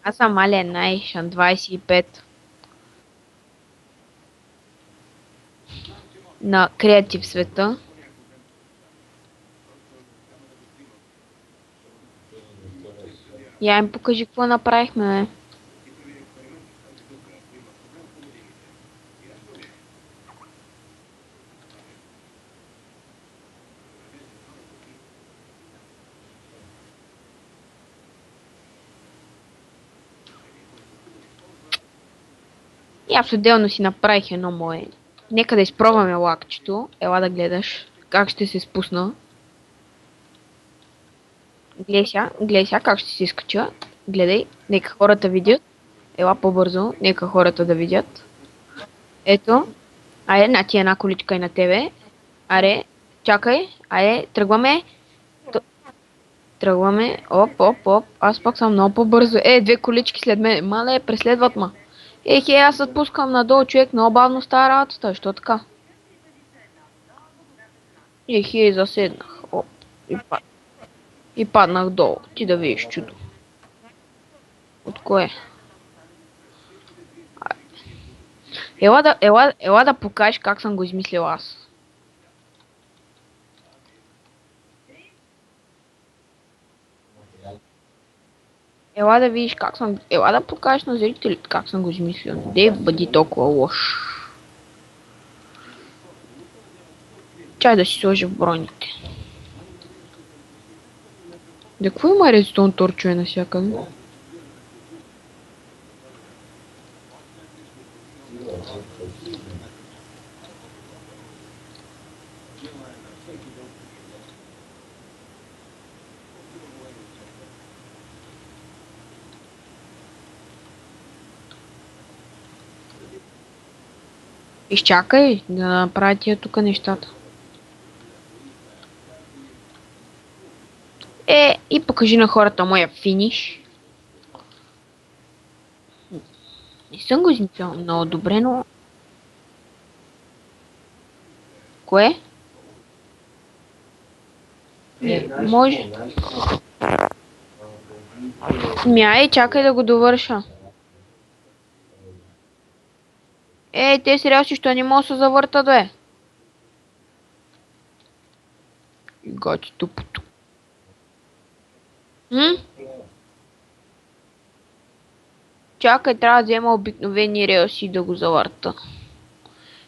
Аз съм Alien Nation 25 на креатив света. Я им покажи какво направихме, бе. И аз отделно си направих едно мое. Нека да изпробваме лакчето. Ела да гледаш как ще се спусна. Гледай сега как ще се изкача. Гледай, нека хората видят. Ела по-бързо, нека хората да видят. Ето. Айде, на ти една количка и на тебе. Аре, чакай. Айде, тръгваме. Тръгваме. Оп, оп, оп. Аз пак съм много по-бързо. Две колички след мен. Мале, преследват ма. Аз отпускам надолу, човек. Много бавно става работата. Що така? Заседнах. Оп. И паднах долу. Ти да видиш чудо. От кое? Ела да покажеш как съм го измислил аз. Ела да видиш как съм... Ела да покажеш на зрителите как съм го измислил. Де бъди толкова лош. Чай да си сложи в броните. Да какво има редстон торчове навсякъде? Изчакай да направя тия тук нещата. И покажи на хората моя финиш. Не съм го измислил много добре, но... Кое? Не, може... Чакай да го довърша. Те сериозни, що не мога да се завъртат, бе? Гати тупото. Чакай, трябва да взема обикновени релси да го завърта.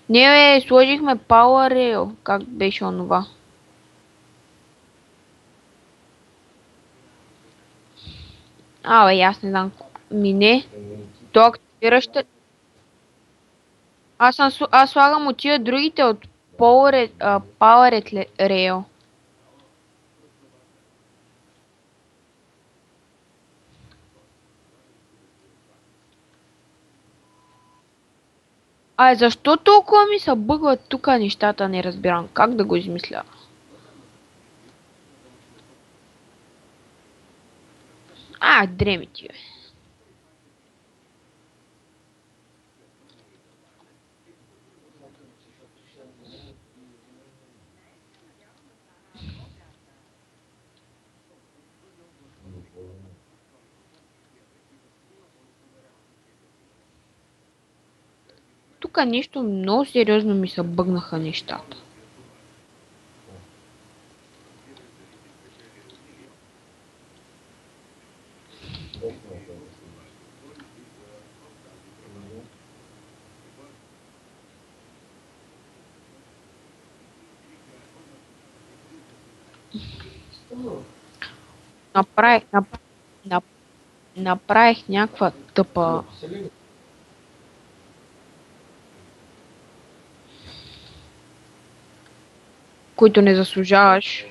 Не, бе, сложихме Power Rail. Как беше онова? Бе, аз не знам. Не. То активираща... Аз слагам от тия другите от Power Rail. Защо толкова ми се бъгват тук нещата, не разбирам. Как да го измисля? Дреми ти, бе. Тук нещо много сериозно ми се бъгнаха нещата. Направих някаква тъпа... които не заслужаваш.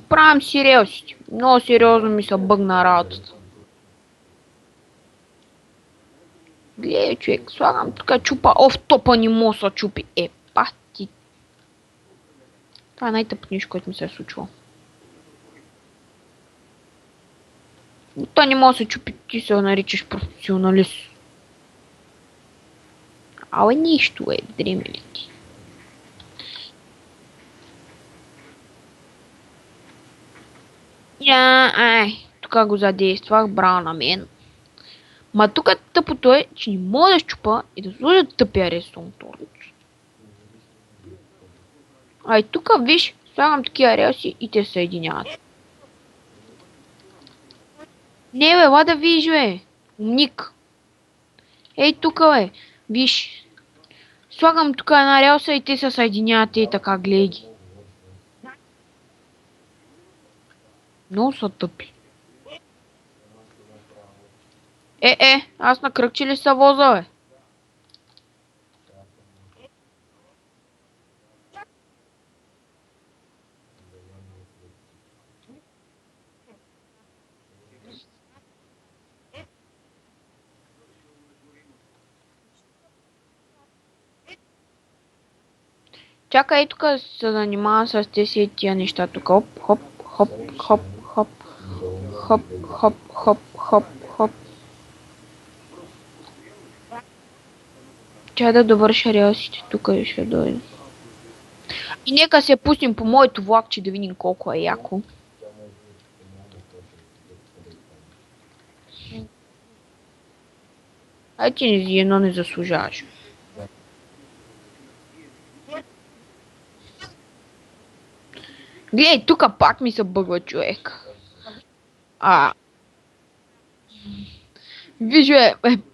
Правим си релсите. Много сериозно ми се бъгна работата. Гледай, човек, слагам тук чупа. Топа ни мога се чупи. Пати. Това е най-тъпото нещо, което ми се е случило. Не мога да се чупи, ти се наричаш професионалист. Абе нищо дремели ти. Тук го задействах, браво на мен. Ма тук тъпото е, че не мога да щупа и да сложа тъпия редстоун торч. Ай, тук виж, слагам такива релси и те съединяват. Не бе, ела да виж бе. Умник. Ей тук бе, виж. Слагам тук една релса и те се съединяват и така, гледай ги. Много са тъпи. Аз на кръгче ли са воза, бе? Чакай, тук се занимава с тези тия неща тук. Хоп, хоп, хоп, хоп, хоп, хоп, хоп, хоп, хоп, хоп. Чай да довърша релсите тук и ще дойде. И нека се пустим по моето влакче да видим колко е яко. Ай ти едно не заслужаваш. Гледай, тук пак ми се бъгва човек. Виж,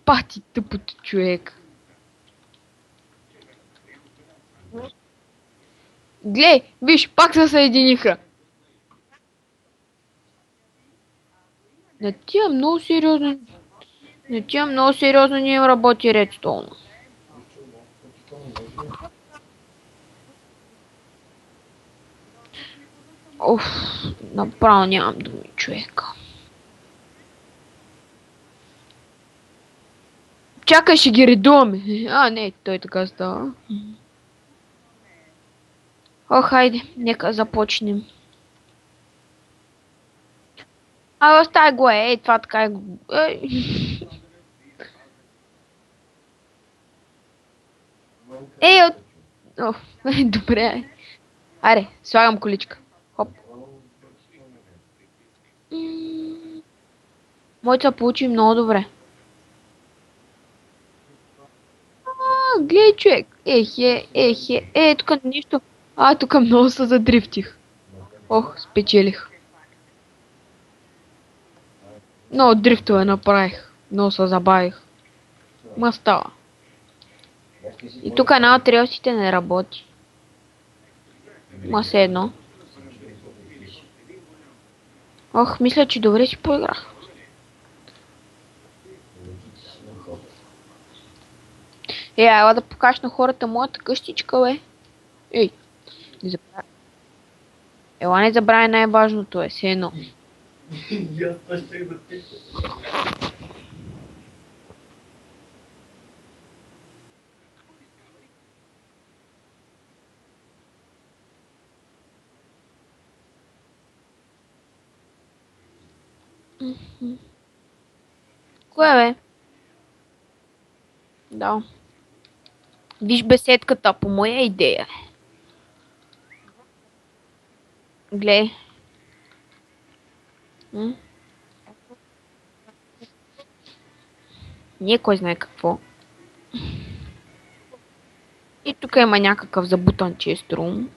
пати тъпото човек. Гледай, виж, пак се съединиха. На тия много сериозно не им работи редстоун. Оф, направо нямам думи, човека. Чакай, ще ги редуваме. Не, той така става. Хайде, нека започнем. Остави го, това така е. Добре. Аре, слагам количка. Хоп. Моето се получи много добре. Гледай, човек. Тук нищо. Тук много се задрифтих. Спечелих. Много дрифтове направих. Много се забавих. Ма става. И тук една от релсите не работи. Ма все едно. Мисля, че добре си поиграх. Ела да покажеш на хората моята къщичка, бе. Не забравяй. Ела не забравяй най-важното е, все едно. Кое бе? Да. Виж беседката по моя идея. Гледай. Не кой знае какво. И тук има някакъв забутан чест рум.